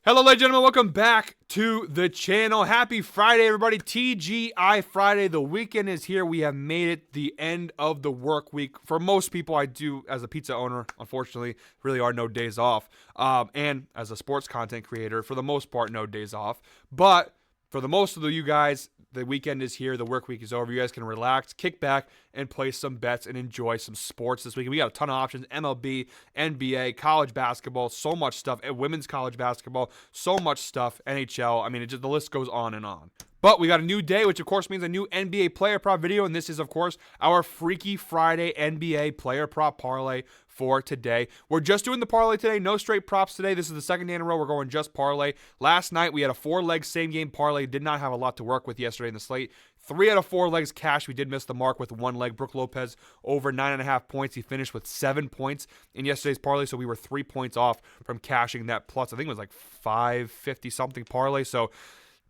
Hello, ladies and gentlemen. Welcome back to the channel. Happy Friday, everybody. TGI Friday. The weekend is here. We have made it the end of the work week. For most people, I do, as a pizza owner, unfortunately, really are no days off. And as a sports content creator, for the most part, no days off. But for the most of you guys, the weekend is here. The work week is over. You guys can relax, kick back, and play some bets and enjoy some sports this week. We got a ton of options: MLB, NBA, college basketball, so much stuff. Women's college basketball, so much stuff. NHL. I mean, the list goes on and on. But we got a new day, which of course means a new NBA player prop video, and this is, of course, our Freaky Friday NBA player prop parlay for today. We're just doing the parlay today, no straight props today. This is the second day in a row we're going just parlay. Last night we had a 4-leg same-game parlay. Did not have a lot to work with yesterday in the slate. 3 out of 4 legs cash. We did miss the mark with 1 leg. Brook Lopez over 9.5 points. He finished with 7 points in yesterday's parlay, so we were 3 points off from cashing that plus. I think it was like 550-something parlay, so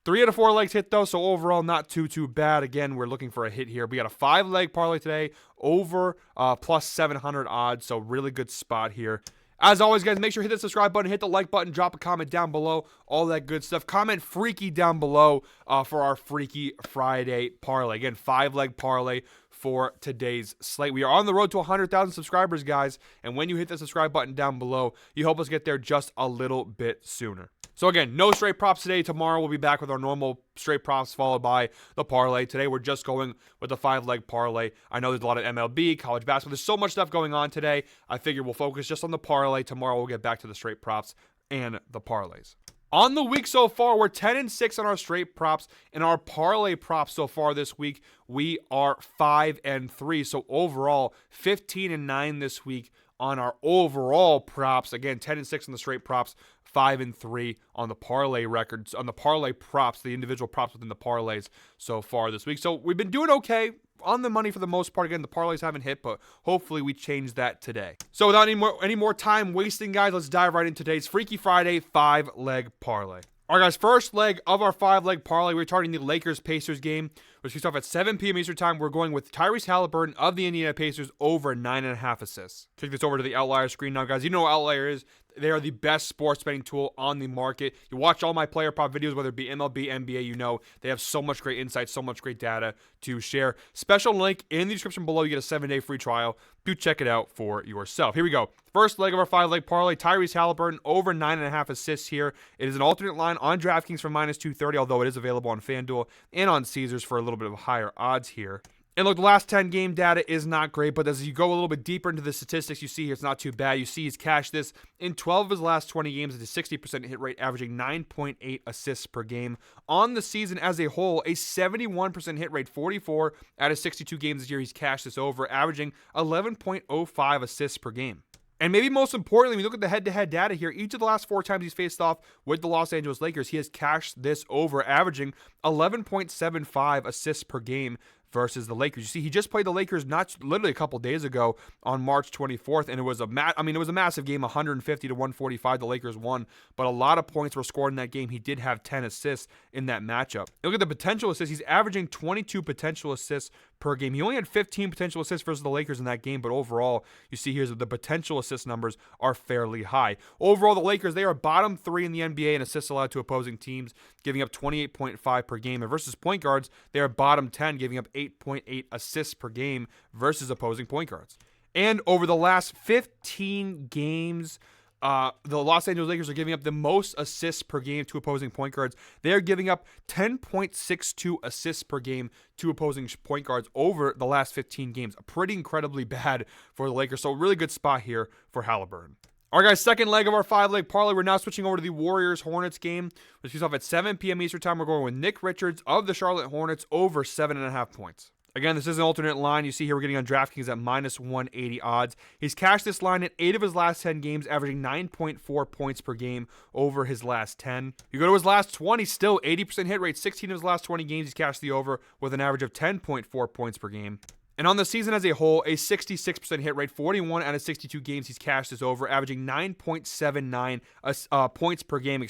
3 out of 4 legs hit, though, so overall not too bad. Again, we're looking for a hit here. We got a 5-leg parlay today, over plus 700 odds, so really good spot here. As always, guys, make sure to hit the subscribe button, hit the like button, drop a comment down below, all that good stuff. Comment Freaky down below for our Freaky Friday parlay. Again, 5-leg parlay for today's slate. We are on the road to 100,000 subscribers, guys, and when you hit the subscribe button down below, you help us get there just a little bit sooner. So again, no straight props today. Tomorrow we'll be back with our normal straight props followed by the parlay. Today we're just going with the 5-leg parlay. I know there's a lot of MLB, college basketball. There's so much stuff going on today. I figure we'll focus just on the parlay. Tomorrow we'll get back to the straight props and the parlays. On the week so far, we're 10-6 on our straight props, and our parlay props so far this week, we are 5-3. So overall, 15-9 this week on our overall props. Again, 10-6 on the straight props, 5-3 on the parlay records, on the parlay props, the individual props within the parlays so far this week. So we've been doing okay on the money for the most part. Again, the parlays haven't hit, but hopefully we change that today. So without any more time wasting, guys, let's dive right into today's Freaky Friday 5-leg parlay. All right, guys, first leg of our 5-leg parlay, we're targeting the Lakers-Pacers game, which kicks off at 7 p.m. Eastern time. We're going with Tyrese Halliburton of the Indiana Pacers over 9.5 assists. Kick this over to the Outlier screen now, guys. You know what Outlier is. They are the best sports betting tool on the market. You watch all my player prop videos, whether it be MLB, NBA, you know they have so much great insights, so much great data to share. Special link in the description below. You get a 7-day free trial. Do check it out for yourself. Here we go. First leg of our 5-leg parlay, Tyrese Halliburton over 9.5 assists here. It is an alternate line on DraftKings for minus 230, although it is available on FanDuel and on Caesars for a little bit of higher odds here. And look, the last 10 game data is not great, but as you go a little bit deeper into the statistics, you see here it's not too bad. You see he's cashed this in 12 of his last 20 games at a 60% hit rate, averaging 9.8 assists per game. On the season as a whole, a 71% hit rate, 44 out of 62 games this year, he's cashed this over, averaging 11.05 assists per game. And maybe most importantly, when you look at the head-to-head data here, each of the last 4 times he's faced off with the Los Angeles Lakers, he has cashed this over, averaging 11.75 assists per game versus the Lakers. You see, he just played the Lakers literally a couple days ago on March 24th, and it was a massive game, 150-145. The Lakers won, but a lot of points were scored in that game. He did have 10 assists in that matchup. Look at the potential assists. He's averaging 22 potential assists per game. He only had 15 potential assists versus the Lakers in that game, but overall, you see here the potential assist numbers are fairly high. Overall, the Lakers, they are bottom 3 in the NBA in assists allowed to opposing teams, giving up 28.5 per game. And versus point guards, they are bottom 10, giving up 8.8 assists per game versus opposing point guards. And over the last 15 games, the Los Angeles Lakers are giving up the most assists per game to opposing point guards. They are giving up 10.62 assists per game to opposing point guards over the last 15 games. Pretty incredibly bad for the Lakers. So really good spot here for Halliburton. All right, guys, second leg of our 5-leg parlay. We're now switching over to the Warriors-Hornets game, which kicks off at 7 p.m. Eastern time. We're going with Nick Richards of the Charlotte Hornets over 7.5 points. Again, this is an alternate line. You see here we're getting on DraftKings at minus 180 odds. He's cashed this line in 8 of his last 10 games, averaging 9.4 points per game over his last 10. You go to his last 20, still 80% hit rate. 16 of his last 20 games, he's cashed the over with an average of 10.4 points per game. And on the season as a whole, a 66% hit rate, 41 out of 62 games he's cashed this over, averaging 9.79 points per game,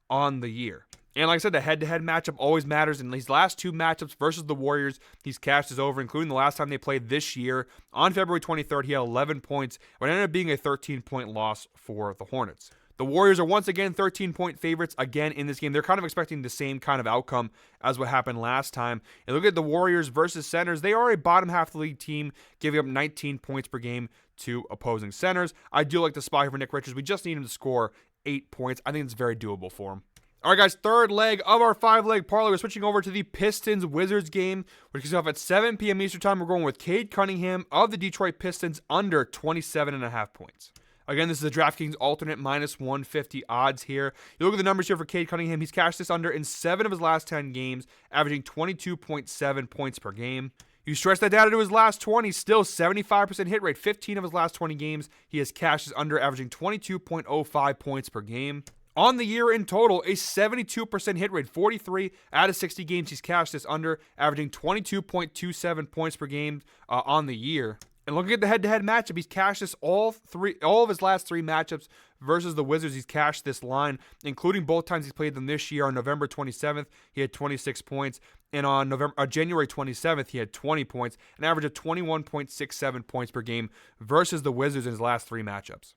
on the year. And like I said, the head-to-head matchup always matters. In these last 2 matchups versus the Warriors, he's cashed his over, including the last time they played this year. On February 23rd, he had 11 points, but it ended up being a 13-point loss for the Hornets. The Warriors are once again 13-point favorites again in this game. They're kind of expecting the same kind of outcome as what happened last time. And look at the Warriors versus centers. They are a bottom half of the league team, giving up 19 points per game to opposing centers. I do like the spot here for Nick Richards. We just need him to score 8 points. I think it's very doable for him. All right, guys, third leg of our 5-leg parlay. We're switching over to the Pistons-Wizards game, which kicks off at 7 p.m. Eastern time. We're going with Cade Cunningham of the Detroit Pistons under 27.5 points. Again, this is a DraftKings alternate minus 150 odds here. You look at the numbers here for Cade Cunningham. He's cashed this under in 7 of his last 10 games, averaging 22.7 points per game. You stretch that data to his last 20, still 75% hit rate. 15 of his last 20 games, he has cashed this under, averaging 22.05 points per game. On the year in total, a 72% hit rate. 43 out of 60 games, he's cashed this under, averaging 22.27 points per game on the year. And looking at the head-to-head matchup, he's cashed this all of his last 3 matchups versus the Wizards. He's cashed this line, including both times he's played them this year. On November 27th, he had 26 points. And on January 27th, he had 20 points, an average of 21.67 points per game versus the Wizards in his last 3 matchups.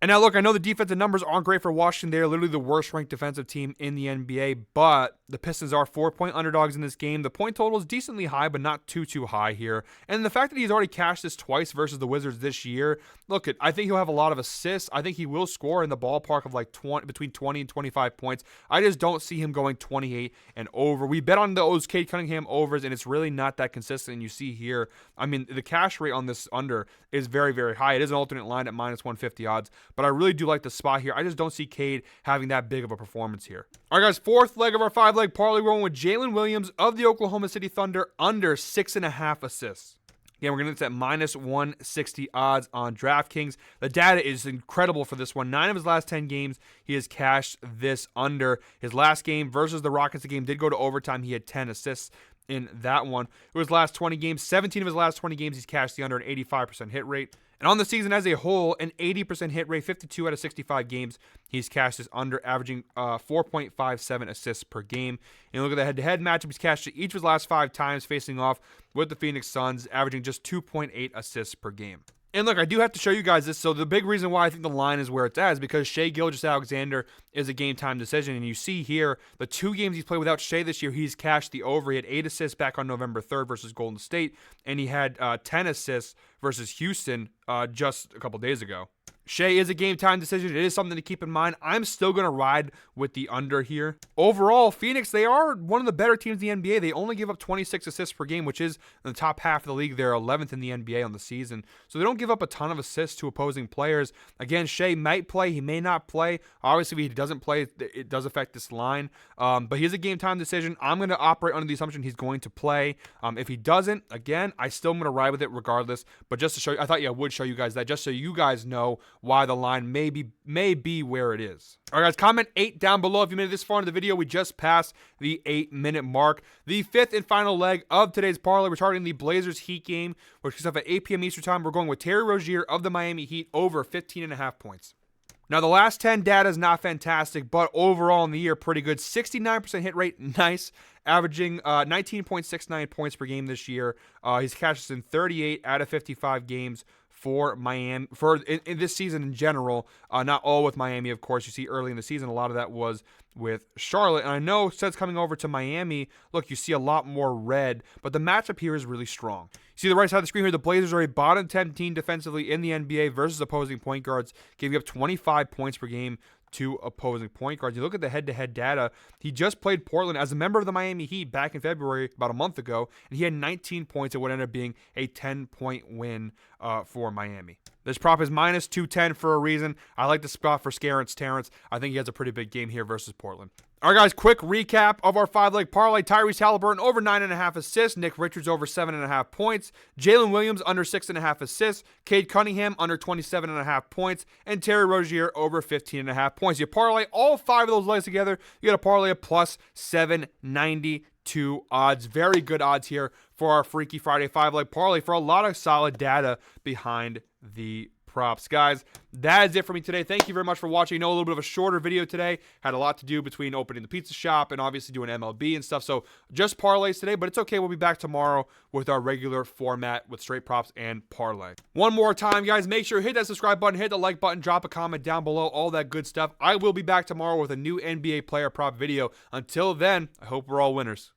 And now, look, I know the defensive numbers aren't great for Washington. They're literally the worst-ranked defensive team in the NBA, but the Pistons are 4-point underdogs in this game. The point total is decently high, but not too high here. And the fact that he's already cashed this twice versus the Wizards this year, look, I think he'll have a lot of assists. I think he will score in the ballpark of like between 20 and 25 points. I just don't see him going 28 and over. We bet on those Cade Cunningham overs, and it's really not that consistent. And you see here, I mean, the cash rate on this under is very, very high. It is an alternate line at minus 150 odds. But I really do like the spot here. I just don't see Cade having that big of a performance here. All right, guys, fourth leg of our 5-leg parlay. We're going with Jalen Williams of the Oklahoma City Thunder under 6.5 assists. Again, we're going to get at minus 160 odds on DraftKings. The data is incredible for this one. 9 of his last 10 games, he has cashed this under. His last game versus the Rockets, the game did go to overtime. He had 10 assists in that one. It was last 20 games. 17 of his last 20 games, he's cashed the under, an 85% hit rate. And on the season as a whole, an 80% hit rate, 52 out of 65 games, he's cashed this under, averaging 4.57 assists per game. And look at the head-to-head matchup. He's cashed it each of his last 5 times facing off with the Phoenix Suns, averaging just 2.8 assists per game. And look, I do have to show you guys this. So the big reason why I think the line is where it's at is because Shai Gilgeous-Alexander is a game-time decision. And you see here, the 2 games he's played without Shai this year, he's cashed the over. He had 8 assists back on November 3rd versus Golden State. And he had 10 assists versus Houston just a couple days ago. Shai is a game-time decision. It is something to keep in mind. I'm still going to ride with the under here. Overall, Phoenix, they are one of the better teams in the NBA. They only give up 26 assists per game, which is in the top half of the league. They're 11th in the NBA on the season. So they don't give up a ton of assists to opposing players. Again, Shai might play. He may not play. Obviously, if he doesn't play, it does affect this line. But he's a game-time decision. I'm going to operate under the assumption he's going to play. If he doesn't, again, I still am going to ride with it regardless. But just to show you, I thought I would show you guys that just so you guys know why the line may be where it is. All right, guys, comment 8 down below if you made it this far in the video. We just passed the 8-minute mark. The 5th and final leg of today's parlay, we're targeting the Blazers Heat game, which is up at 8 p.m. Eastern time. We're going with Terry Rozier of the Miami Heat over 15.5 points. Now, the last 10 data is not fantastic, but overall in the year, pretty good. 69% hit rate, nice. Averaging 19.69 points per game this year. He's cashed in 38 out of 55 games for Miami, in this season in general, not all with Miami, of course. You see early in the season, a lot of that was with Charlotte. And I know since coming over to Miami, look, you see a lot more red, but the matchup here is really strong. You see the right side of the screen here, the Blazers are a bottom 10 team defensively in the NBA versus opposing point guards, giving up 25 points per game to opposing point guards. You look at the head-to-head data, he just played Portland as a member of the Miami Heat back in February, about a month ago, and he had 19 points. It would end up being a 10-point win for Miami. This prop is minus 210 for a reason. I like the spot for Scarence Terrence. I think he has a pretty big game here versus Portland. All right, guys, quick recap of our 5-leg parlay. Tyrese Halliburton over 9.5 assists. Nick Richards over 7.5 points. Jalen Williams under 6.5 assists. Cade Cunningham under 27.5 points. And Terry Rozier over 15.5 points. You parlay all 5 of those legs together, you get a parlay of plus 792 odds. Very good odds here for our Freaky Friday 5-leg parlay for a lot of solid data behind the props. Guys, that is it for me today. Thank you very much for watching. I know a little bit of a shorter video today. Had a lot to do between opening the pizza shop and obviously doing MLB and stuff. So just parlays today, but it's okay. We'll be back tomorrow with our regular format with straight props and parlay. One more time, guys, make sure you hit that subscribe button, hit the like button, drop a comment down below, all that good stuff. I will be back tomorrow with a new NBA player prop video. Until then, I hope we're all winners.